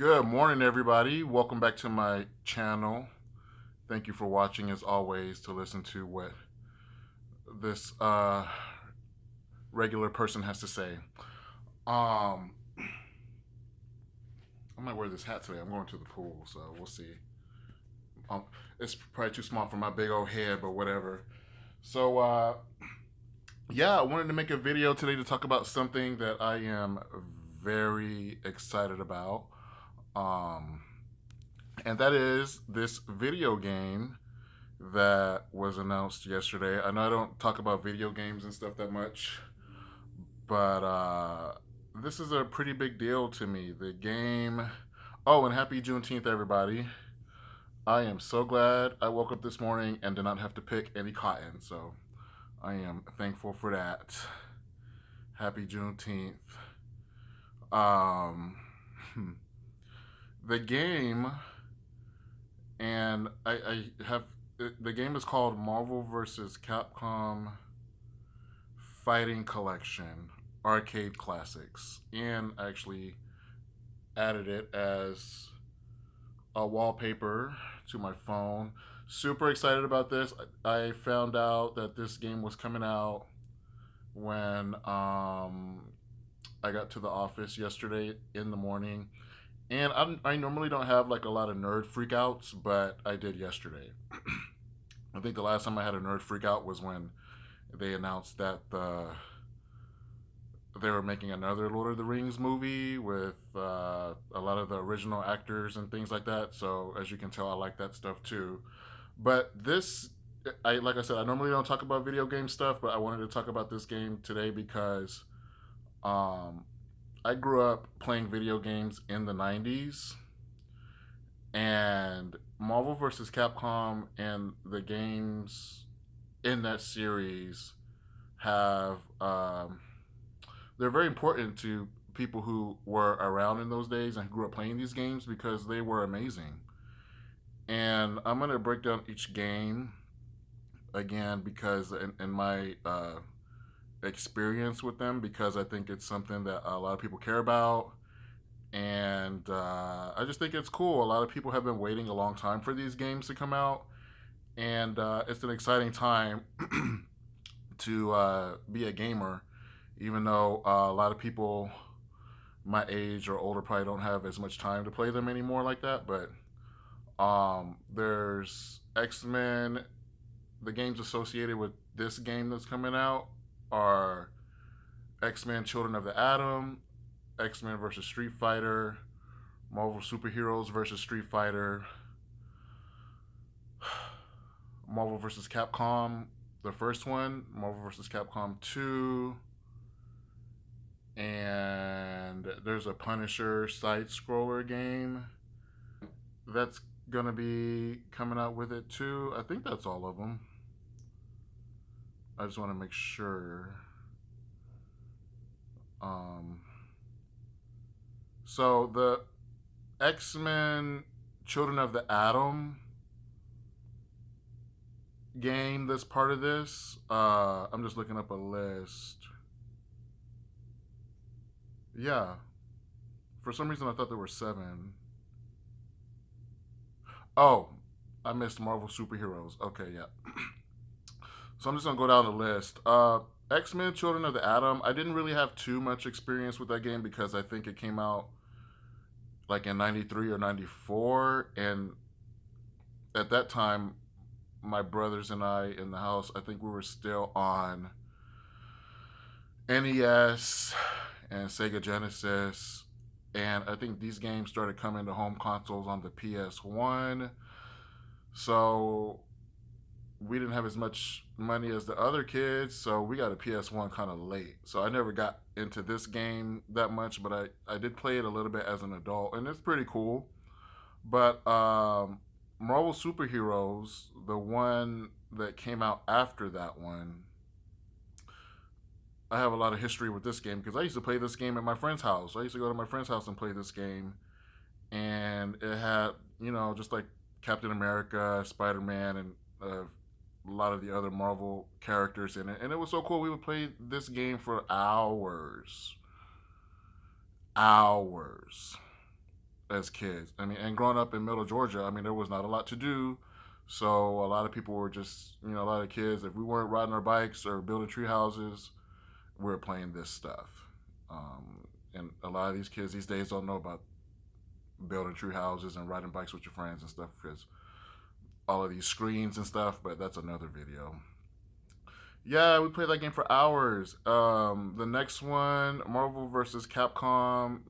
Good morning, everybody. Welcome back to my channel. Thank you for watching, as always, to listen to what this regular person has to say. Um, I might wear this hat today. I'm going to the pool, so we'll see. Um, it's probably too small for my big old head, but whatever. So, yeah, I wanted to make a video today to talk about something that I am very excited about. Um, and that is this video game that was announced yesterday. I know I don't talk about video games and stuff that much, but this is a pretty big deal to me. The game. Oh, and happy Juneteenth, everybody. I am so glad I woke up this morning and did not have to pick any cotton, so I am thankful for that. Happy Juneteenth. Um, the game, and I have the game is called Marvel vs. Capcom Fighting Collection Arcade Classics, and actually added it as a wallpaper to my phone. Super excited about this. I found out that this game was coming out when I got to the office yesterday in the morning. And I normally don't have like a lot of nerd freakouts, but I did yesterday. I think the last time I had a nerd freakout was when they announced that they were making another Lord of the Rings movie with a lot of the original actors and things like that. So as you can tell, I like that stuff too. But this, like I said, I normally don't talk about video game stuff, but I wanted to talk about this game today because um, I grew up playing video games in the '90s, and Marvel vs. Capcom and the games in that series have they're very important to people who were around in those days and who grew up playing these games because they were amazing. And I'm gonna break down each game again because in my experience with them, because I think it's something that a lot of people care about, and I just think it's cool. A lot of people have been waiting a long time for these games to come out, and it's an exciting time to be a gamer, even though a lot of people my age or older probably don't have as much time to play them anymore like that. But there's X-Men. The games associated with this game that's coming out are X-Men Children of the Atom, X-Men versus Street Fighter, Marvel Superheroes versus Street Fighter, Marvel versus Capcom, the first one, Marvel versus Capcom 2, and there's a Punisher side scroller game that's gonna be coming out with it too. I think that's all of them. I just want to make sure. Um, so the X Men Children of the Atom game that's part of this. I'm just looking up a list. Yeah, for some reason I thought there were seven. Oh, I missed Marvel Superheroes. Okay, yeah. So I'm just gonna go down the list. X Men Children of the Atom. I didn't really have too much experience with that game because I think it came out like in '93 or '94, and at that time, my brothers and I in the house, I think we were still on NES and Sega Genesis, and I think these games started coming to home consoles on the PS1. So we didn't have as much money as the other kids, so we got a PS1 kind of late. So I never got into this game that much, but I did play it a little bit as an adult, and it's pretty cool. But Marvel Superheroes, the one that came out after that one, I have a lot of history with this game because I used to play this game at my friend's house. I used to go to my friend's house and play this game, and it had, just like Captain America, Spider Man, and a lot of the other Marvel characters in it. And it was so cool. We would play this game for hours. Hours. as kids. I mean, and growing up in Middle Georgia, I mean, there was not a lot to do. So a lot of people were just, a lot of kids, if we weren't riding our bikes or building tree houses, we were playing this stuff. And a lot of these kids these days don't know about building tree houses and riding bikes with your friends and stuff because all of these screens and stuff, but that's another video. Yeah, we played that game for hours. The next one, Marvel versus Capcom.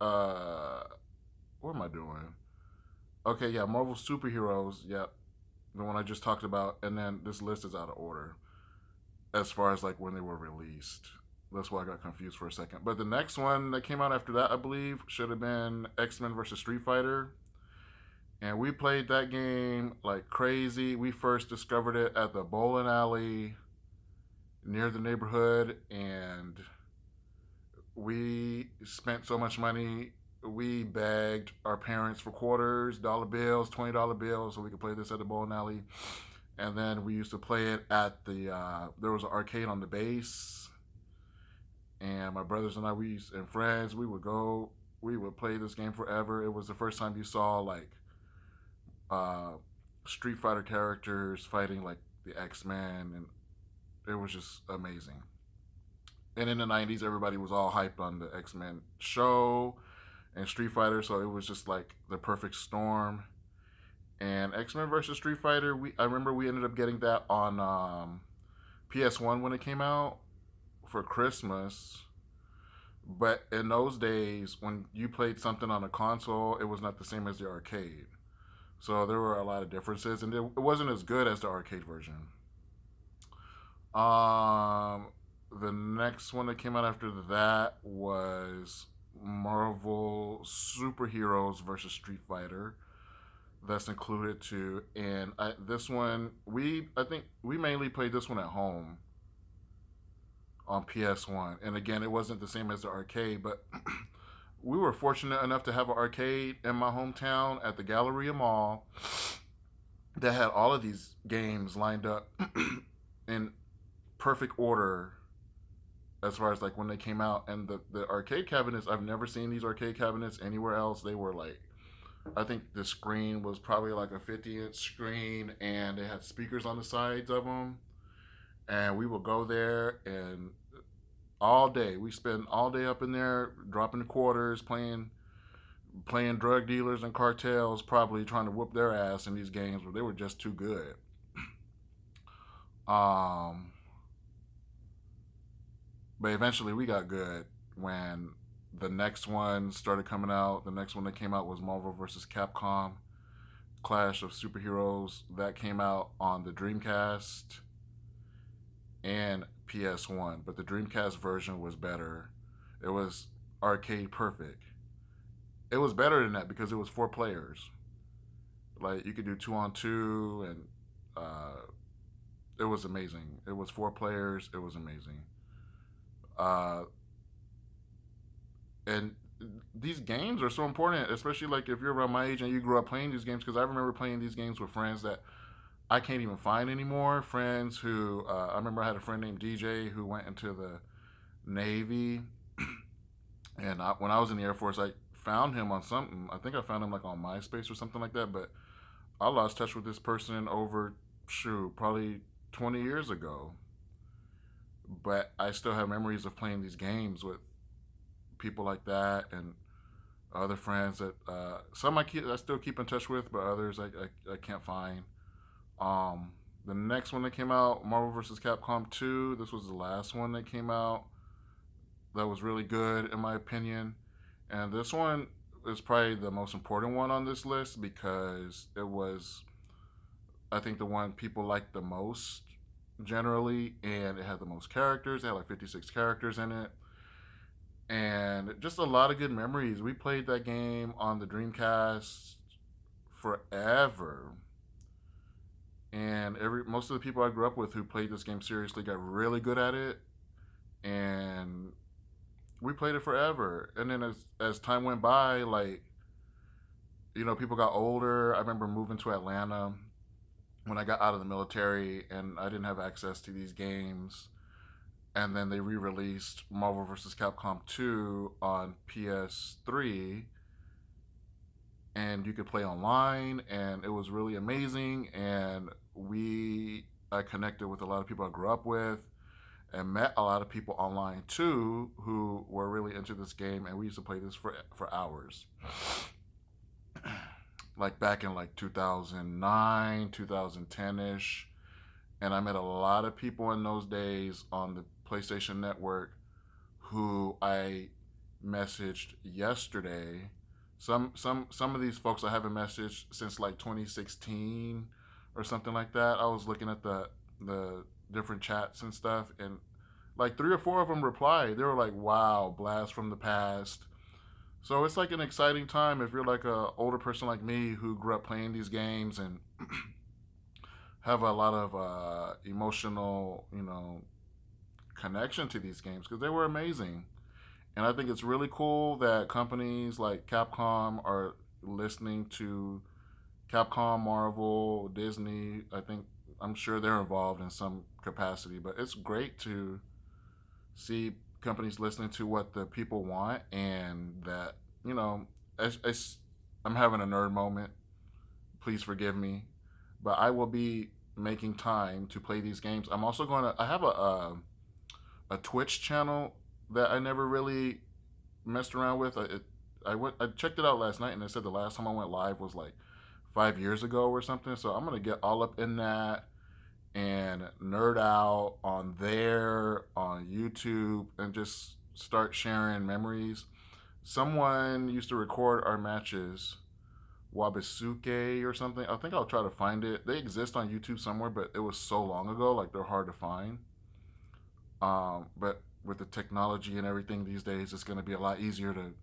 Uh, what am I doing? Okay, yeah, Marvel superheroes. Yep, the one I just talked about, and then this list is out of order as far as like when they were released. That's why I got confused for a second. But the next one that came out after that, I believe, should have been X-Men versus Street Fighter. And we played that game like crazy. We first discovered it at the bowling alley near the neighborhood, and we spent so much money. We begged our parents for quarters, dollar bills, $20 bills, so we could play this at the bowling alley. And then we used to play it at the. There was an arcade on the base, and my brothers and I, and friends, we would go. We would play this game forever. It was the first time you saw like uh, Street Fighter characters fighting like the X-Men, and it was just amazing. And in the 90s, everybody was all hyped on the X-Men show and Street Fighter, so it was just like the perfect storm. And X-Men versus Street Fighter, I remember we ended up getting that on PS1 when it came out for Christmas. But in those days, when you played something on a console, it was not the same as the arcade. So there were a lot of differences, and it wasn't as good as the arcade version. Um, the next one that came out after that was Marvel Superheroes versus Street Fighter. That's included too, and this one I think we mainly played this one at home on PS1. And again, it wasn't the same as the arcade, but we were fortunate enough to have an arcade in my hometown at the Galleria Mall that had all of these games lined up in perfect order as far as like when they came out. And the arcade cabinets, I've never seen these arcade cabinets anywhere else. They were like, I think the screen was probably like a 50-inch screen, and they had speakers on the sides of them. And we would go there, and all day we spend all day up in there dropping the quarters, playing drug dealers and cartels, probably trying to whoop their ass in these games where they were just too good. Um, but eventually we got good when the next one started coming out. The next one that came out was Marvel vs. Capcom Clash of Superheroes. That came out on the Dreamcast and PS1, but the Dreamcast version was better. It was arcade perfect. It was better than that because it was 4 players. Like you could do 2-on-2, and it was amazing. It was 4 players. It was amazing. Uh, and these games are so important, especially like if you're around my age and you grew up playing these games. Because I remember playing these games with friends that I can't even find anymore. Friends who I remember I had a friend named DJ who went into the Navy, and when I was in the Air Force, I found him on something. I think I found him like on MySpace or something like that. But I lost touch with this person over probably 20 years ago. But I still have memories of playing these games with people like that, and other friends that some I still keep in touch with, but others I can't find. Um, the next one that came out, Marvel vs. Capcom 2. This was the last one that came out. That was really good in my opinion, and this one is probably the most important one on this list because it was, I think, the one people liked the most generally, and it had the most characters. It had like 56 characters in it, and just a lot of good memories. We played that game on the Dreamcast forever, and most of the people I grew up with who played this game seriously got really good at it, and we played it forever. And then as time went by, like, people got older. I remember moving to Atlanta when I got out of the military, and I didn't have access to these games. And then they re-released Marvel vs. Capcom 2 on PS3, and you could play online, and it was really amazing. And I connected with a lot of people I grew up with, and met a lot of people online too who were really into this game, and we used to play this for hours. Like back in like 2009, 2010ish, and I met a lot of people in those days on the PlayStation Network who I messaged yesterday. Some of these folks I haven't messaged since like 2016 or something like that. I was looking at the different chats and stuff, and like three or four of them replied. They were like, "Wow, blast from the past." So it's like an exciting time if you're like a older person like me who grew up playing these games and have a lot of emotional, connection to these games because they were amazing. And I think it's really cool that companies like Capcom are listening to Capcom, Marvel, Disney. I'm sure they're involved in some capacity, but it's great to see companies listening to what the people want, and that, you know, I, I'm having a nerd moment. Please forgive me, but I will be making time to play these games. I'm also going to. I have a Twitch channel that I never really messed around with. I checked it out last night, and it said the last time I went live was like 5 years ago or something. So I'm gonna get all up in that and nerd out on there on YouTube and just start sharing memories. Someone used to record our matches, Wabasuke or something. I think I'll try to find it. They exist on YouTube somewhere, but it was so long ago, like they're hard to find. But with the technology and everything these days, it's going to be a lot easier to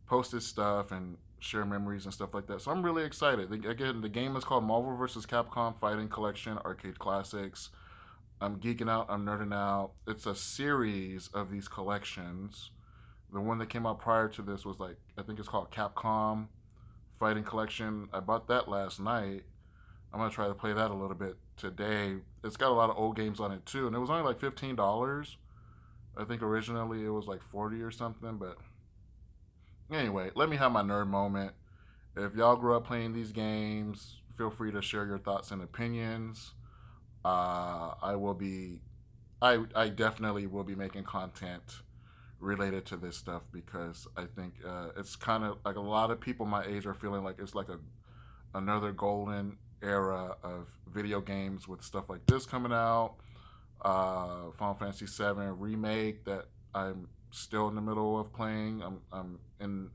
post this stuff and share memories and stuff like that. So I'm really excited. Again, the game is called Marvel vs. Capcom Fighting Collection Arcade Classics. I'm geeking out. I'm nerding out. It's a series of these collections. The one that came out prior to this was like, I think it's called Capcom Fighting Collection. I bought that last night. I'm gonna try to play that a little bit today. It's got a lot of old games on it too, and it was only like $15. I think originally it was like 40 or something, but anyway, let me have my nerd moment. If y'all grew up playing these games, feel free to share your thoughts and opinions. I will be, I definitely will be making content related to this stuff because I think it's kind of like a lot of people my age are feeling like it's like another golden era of video games with stuff like this coming out. Final Fantasy VII remake that I'm still in the middle of playing. I'm in.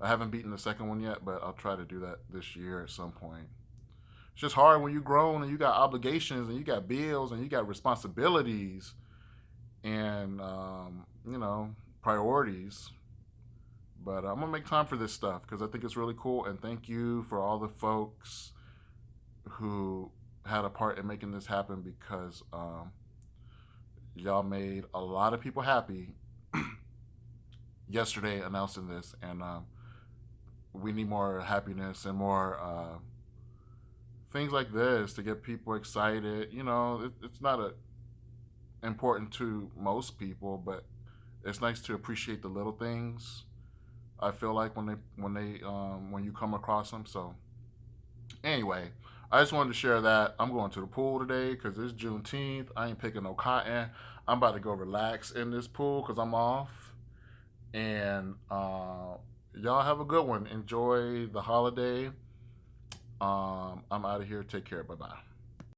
I haven't beaten the second one yet, but I'll try to do that this year at some point. It's just hard when you're grown and you got obligations and you got bills and you got responsibilities and priorities. But I'm gonna make time for this stuff because I think it's really cool. And thank you for all the folks who had a part in making this happen because y'all made a lot of people happy yesterday announcing this, and we need more happiness and more things like this to get people excited. It's not important to most people, but it's nice to appreciate the little things. I feel like when you come across them. So anyway, I just wanted to share that. I'm going to the pool today because it's Juneteenth. I ain't picking no cotton. I'm about to go relax in this pool because I'm off. And y'all have a good one. Enjoy the holiday. I'm out of here. Take care. Bye bye.